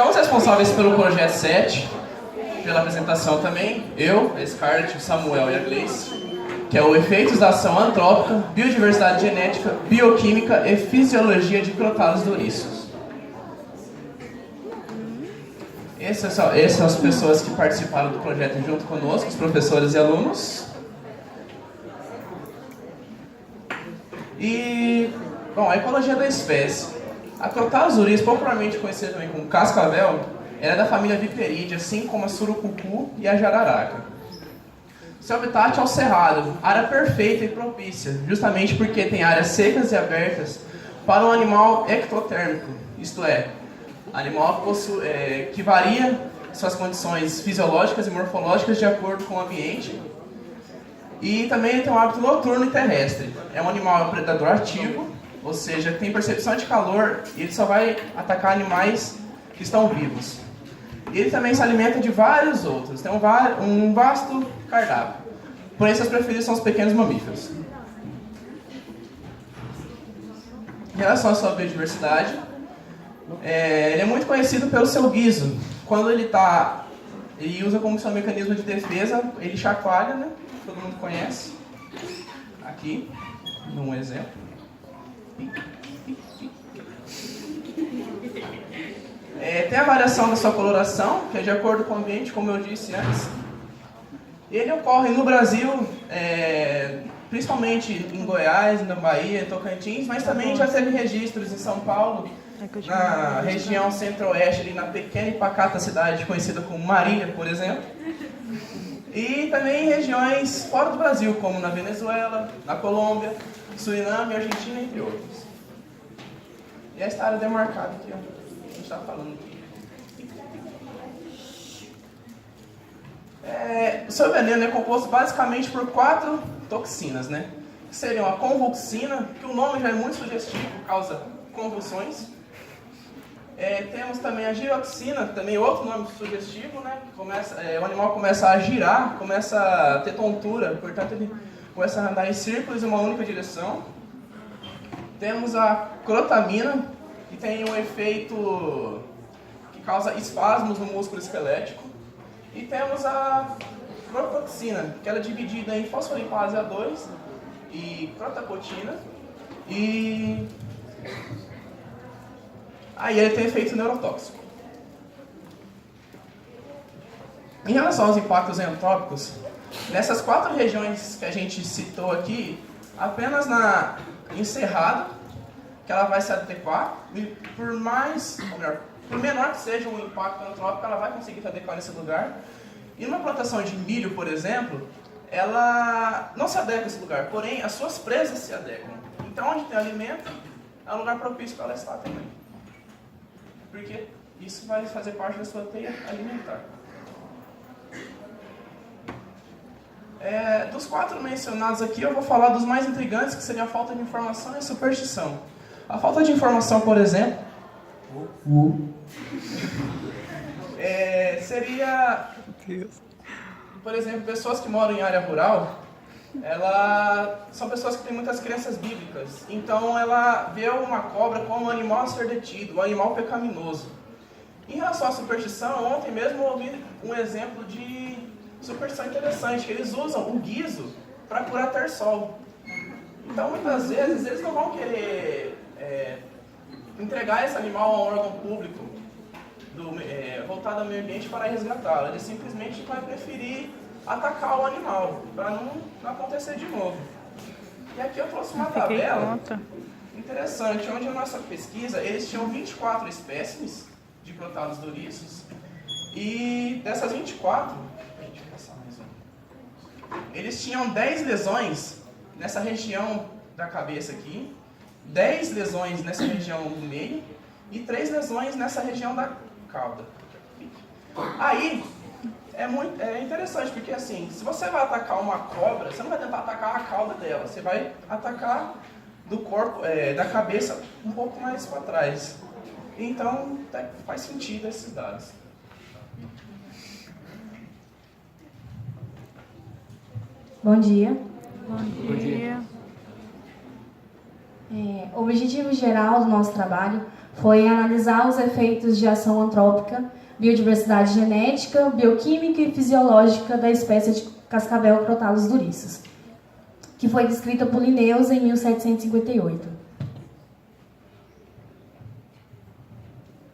ficamos responsáveis pelo projeto 7, pela apresentação também, eu, a Scarlett, o Samuel e a Gleice, que é o Efeitos da Ação Antrópica, Biodiversidade Genética, Bioquímica e Fisiologia de Crotalis Douriços. Essas são as pessoas que participaram do projeto junto conosco, os professores e alunos. E, bom, a ecologia da espécie. A Crotalis douriços, popularmente conhecida também como cascavel, era da família Viperidae, assim como a surucucu e a jararaca. Seu habitat é o cerrado, área perfeita e propícia, justamente porque tem áreas secas e abertas para um animal ectotérmico, isto é, animal que varia suas condições fisiológicas e morfológicas de acordo com o ambiente. E também ele tem um hábito noturno e terrestre. É um animal predador ativo, ou seja, tem percepção de calor e ele só vai atacar animais que estão vivos. Ele também se alimenta de vários outros, tem um vasto cardápio. Porém, seus preferidos são os pequenos mamíferos. Em relação à sua biodiversidade, ele é muito conhecido pelo seu guiso. Quando ele usa como seu mecanismo de defesa, ele chacoalha, né? Todo mundo conhece. Aqui, um exemplo. Tem a variação da sua coloração, que é de acordo com o ambiente, como eu disse antes. Ele ocorre no Brasil, principalmente em Goiás, na Bahia, em Tocantins, mas também já teve registros em São Paulo, na região centro-oeste, ali na pequena e pacata cidade conhecida como Marília, por exemplo. E também em regiões fora do Brasil, como na Venezuela, na Colômbia, Suriname, Argentina, entre outros. E esta área demarcada que a gente está falando aqui. O seu veneno é composto basicamente por 4 toxinas, né? Que seriam a convulsina, que o nome já é muito sugestivo, causa convulsões. Temos também a giroxina, também outro nome sugestivo, né? O animal começa a girar, começa a ter tontura, portanto ele começa a andar em círculos em uma única direção. Temos a crotamina, que tem um efeito que causa espasmos no músculo esquelético. E temos a crotoxina, que ela é dividida em fosfolipase A2 e crotacotina. E aí ele tem efeito neurotóxico. Em relação aos impactos antrópicos, nessas 4 regiões que a gente citou aqui, apenas em Cerrado, que ela vai se adequar, e por menor que seja o impacto antrópico, ela vai conseguir se adequar nesse lugar. E numa plantação de milho, por exemplo, ela não se adequa a esse lugar, porém as suas presas se adequam. Então, onde tem alimento, é um lugar propício para ela estar também. Porque isso vai fazer parte da sua teia alimentar. Dos 4 mencionados aqui, eu vou falar dos mais intrigantes, que seriam a falta de informação e a superstição. A falta de informação, por exemplo, seria, por exemplo, pessoas que moram em área rural, são pessoas que têm muitas crenças bíblicas. Então ela vê uma cobra como um animal a ser detido, um animal pecaminoso. Em relação à superstição, ontem mesmo eu ouvi um exemplo de superstição interessante, que eles usam o guiso para curar terçol. Então muitas vezes eles não vão querer entregar esse animal a um órgão público voltado ao meio ambiente para resgatá-lo. Ele simplesmente vai preferir atacar o animal, para não acontecer de novo. E aqui eu trouxe uma tabela interessante, onde a nossa pesquisa, eles tinham 24 espécimes de Crotalis douriços, e dessas 24, eles tinham 10 lesões nessa região da cabeça aqui, 10 lesões nessa região do meio e 3 lesões nessa região da cauda. Aí, é interessante, porque assim, se você vai atacar uma cobra, você não vai tentar atacar a cauda dela, você vai atacar do corpo, da cabeça um pouco mais para trás. Então, faz sentido esses dados. Bom dia. Bom dia. O objetivo geral do nosso trabalho foi analisar os efeitos de ação antrópica, biodiversidade genética, bioquímica e fisiológica da espécie de cascavel Crotalus duriçus, que foi descrita por Linnaeus em 1758.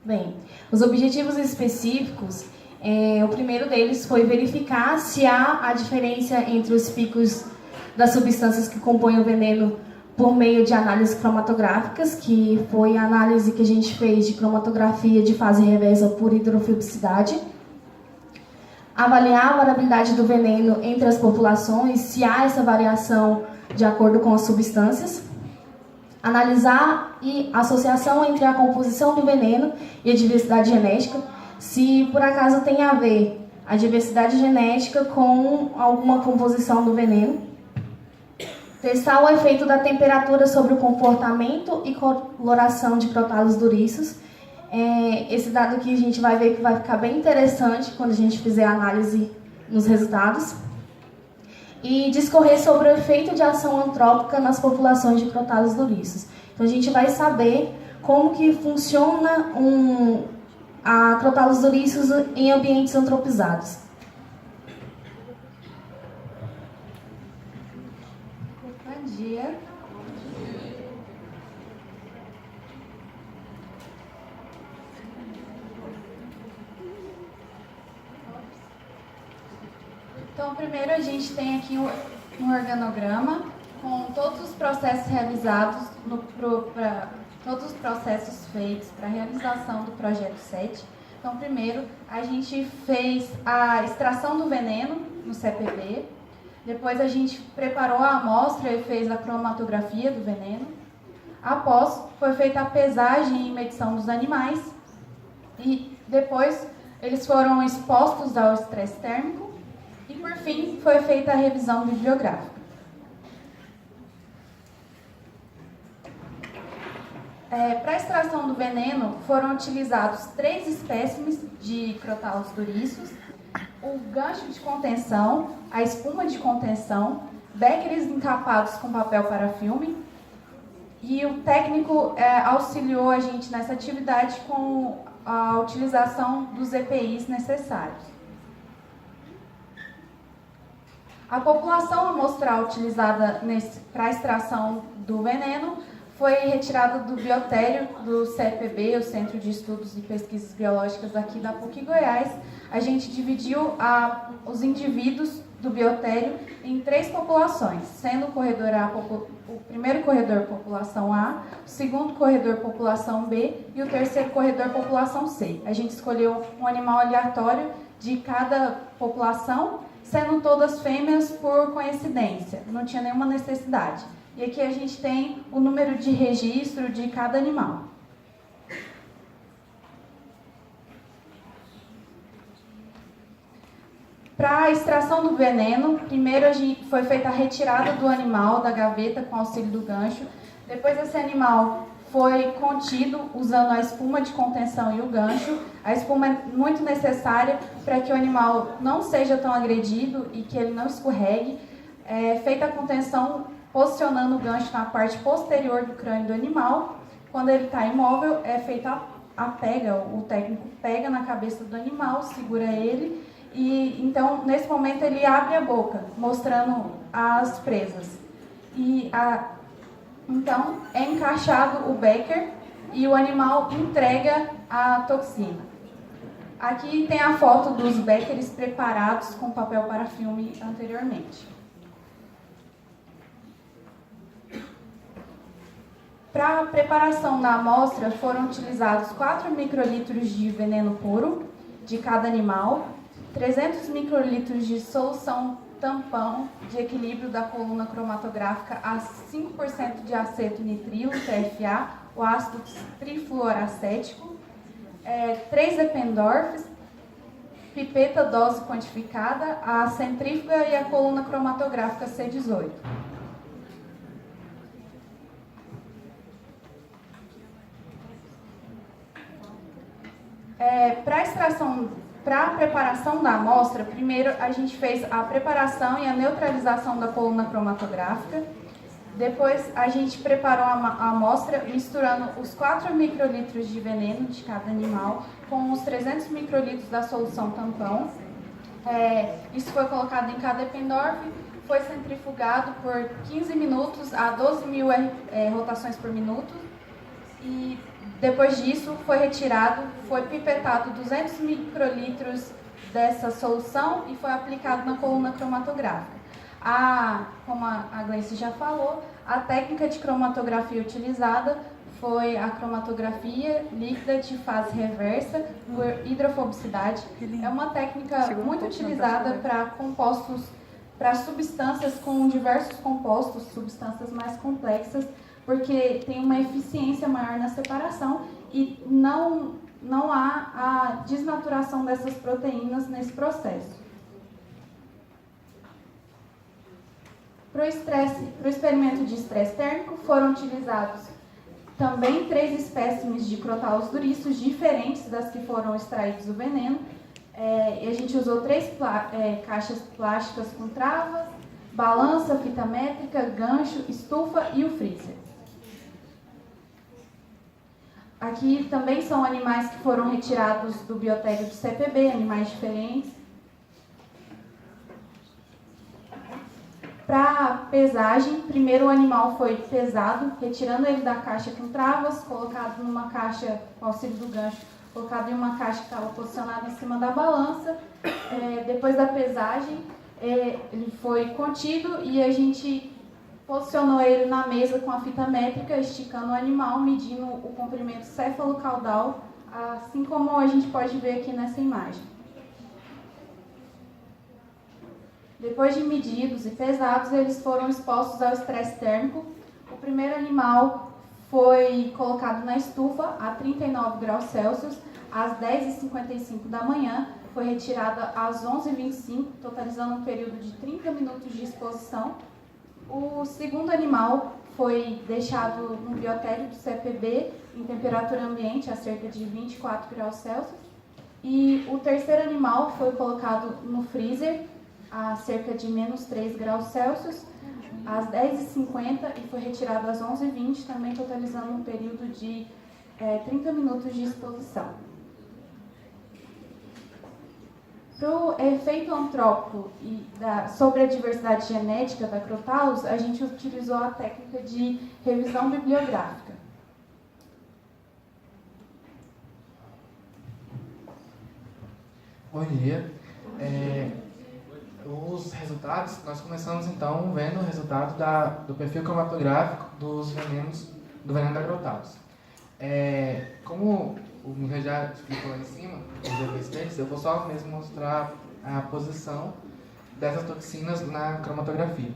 Bem, os objetivos específicos, o primeiro deles foi verificar se há a diferença entre os picos das substâncias que compõem o veneno por meio de análises cromatográficas, que foi a análise que a gente fez de cromatografia de fase reversa por hidrofilicidade. Avaliar a variabilidade do veneno entre as populações, se há essa variação de acordo com as substâncias. Analisar a associação entre a composição do veneno e a diversidade genética, se por acaso tem a ver a diversidade genética com alguma composição do veneno. Testar o efeito da temperatura sobre o comportamento e coloração de Crotalus duriçus. Esse dado aqui a gente vai ver que vai ficar bem interessante quando a gente fizer a análise nos resultados. E discorrer sobre o efeito de ação antrópica nas populações de Crotalus duriçus. Então a gente vai saber como que funciona a Crotalus duriçus em ambientes antropizados. Bom dia. Então, primeiro a gente tem aqui um organograma com todos os processos realizados, todos os processos feitos para a realização do projeto 7. Então, primeiro a gente fez a extração do veneno no CPB, depois a gente preparou a amostra e fez a cromatografia do veneno. Após, foi feita a pesagem e medição dos animais e depois eles foram expostos ao estresse térmico. E, por fim, foi feita a revisão bibliográfica. Para a extração do veneno, foram utilizados 3 espécimes de Crotalus duriçus, o gancho de contenção, a espuma de contenção, béqueres encapados com papel parafilme, e o técnico auxiliou a gente nessa atividade com a utilização dos EPIs necessários. A população amostral utilizada para a extração do veneno foi retirada do biotério do CEPB, o Centro de Estudos e Pesquisas Biológicas aqui da PUC Goiás. A gente dividiu os indivíduos do biotério em 3 populações, sendo o corredor A, o primeiro corredor população A, o segundo corredor população B e o terceiro corredor população C. A gente escolheu um animal aleatório de cada população, sendo todas fêmeas por coincidência, não tinha nenhuma necessidade. E aqui a gente tem o número de registro de cada animal. Para a extração do veneno, primeiro foi feita a retirada do animal da gaveta com auxílio do gancho. Depois esse animal foi contido usando a espuma de contenção e o gancho. A espuma é muito necessária para que o animal não seja tão agredido e que ele não escorregue. É feita a contenção posicionando o gancho na parte posterior do crânio do animal. Quando ele está imóvel, é feita a pega, o técnico pega na cabeça do animal, segura ele e então nesse momento ele abre a boca, mostrando as presas. Então, é encaixado o becker e o animal entrega a toxina. Aqui tem a foto dos beckers preparados com papel parafilme anteriormente. Para a preparação da amostra, foram utilizados 4 microlitros de veneno puro de cada animal, 300 microlitros de solução tampão de equilíbrio da coluna cromatográfica a 5% de aceto nitrilo, TFA, o ácido trifluoracético, 3 Eppendorfs, pipeta dose quantificada, a centrífuga e a coluna cromatográfica C18. Para a preparação da amostra, primeiro a gente fez a preparação e a neutralização da coluna cromatográfica. Depois a gente preparou a amostra misturando os 4 microlitros de veneno de cada animal com os 300 microlitros da solução tampão. Isso foi colocado em cada Eppendorf, foi centrifugado por 15 minutos a 12.000 rotações por minuto e depois disso foi retirado, foi pipetado 200 microlitros dessa solução e foi aplicado na coluna cromatográfica. Como a Gleice já falou, a técnica de cromatografia utilizada foi a cromatografia líquida de fase reversa por hidrofobicidade. É uma técnica muito utilizada para compostos, para substâncias com diversos compostos, substâncias mais complexas, porque tem uma eficiência maior na separação e não há a desnaturação dessas proteínas nesse processo. Para o experimento de estresse térmico foram utilizados também 3 espécimes de crotalos duríceos diferentes das que foram extraídos do veneno. E a gente usou 3 caixas plásticas com travas, balança, fita métrica, gancho, estufa e o freezer. Aqui também são animais que foram retirados do biotério do CPB, animais diferentes. Para pesagem, primeiro o animal foi pesado, retirando ele da caixa com travas, colocado numa caixa, com auxílio do gancho, colocado em uma caixa que estava posicionada em cima da balança. Depois da pesagem, ele foi contido e a gente posicionou ele na mesa com a fita métrica, esticando o animal, medindo o comprimento céfalo-caudal, assim como a gente pode ver aqui nessa imagem. Depois de medidos e pesados, eles foram expostos ao estresse térmico. O primeiro animal foi colocado na estufa a 39 graus Celsius às 10h55 da manhã. Foi retirada às 11h25, totalizando um período de 30 minutos de exposição. O segundo animal foi deixado no biotério do CPB em temperatura ambiente a cerca de 24 graus Celsius. E o terceiro animal foi colocado no freezer a cerca de menos 3 graus Celsius, às 10h50 e foi retirado às 11h20, também totalizando um período de 30 minutos de exposição. Para o efeito antrópico sobre a diversidade genética da Crotalus, a gente utilizou a técnica de revisão bibliográfica. Bom dia. Os resultados, nós começamos então vendo o resultado do perfil cromatográfico do veneno da Crotalus. Como o Miguel já explicou lá em cima, eu vou só mesmo mostrar a posição dessas toxinas na cromatografia.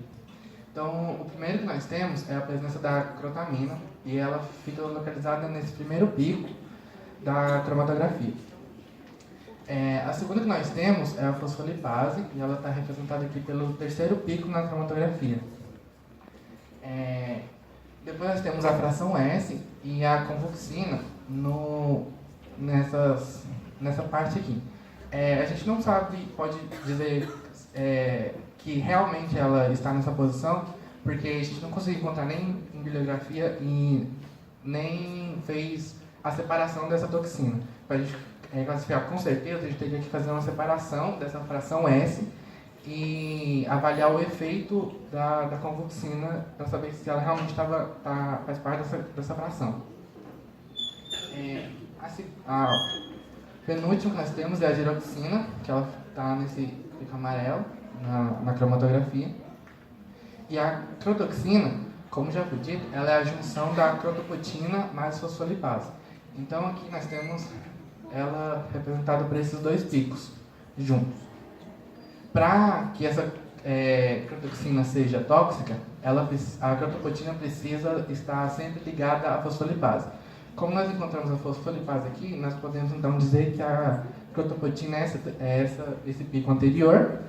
Então, o primeiro que nós temos é a presença da crotamina, e ela fica localizada nesse primeiro pico da cromatografia. A segunda que nós temos é a fosfolipase, e ela está representada aqui pelo terceiro pico na cromatografia. Depois nós temos a fração S e a convoxina nessa parte aqui. A gente não sabe, pode dizer que realmente ela está nessa posição, porque a gente não conseguiu encontrar nem em bibliografia e nem fez a separação dessa toxina. Para a gente classificar com certeza, a gente teria que fazer uma separação dessa fração S e avaliar o efeito da convoxina para saber se ela realmente faz parte dessa fração. A penúltima que nós temos é a giroxina, que ela está nesse pico amarelo na cromatografia. E a crotoxina, como já foi dito, ela é a junção da crotopotina mais fosfolipase. Então aqui nós temos ela representada por esses dois picos juntos. Para que essa crotoxina seja tóxica, a crotopotina precisa estar sempre ligada à fosfolipase. Como nós encontramos a fosfolipase aqui, nós podemos então dizer que a crotopotina é esse pico anterior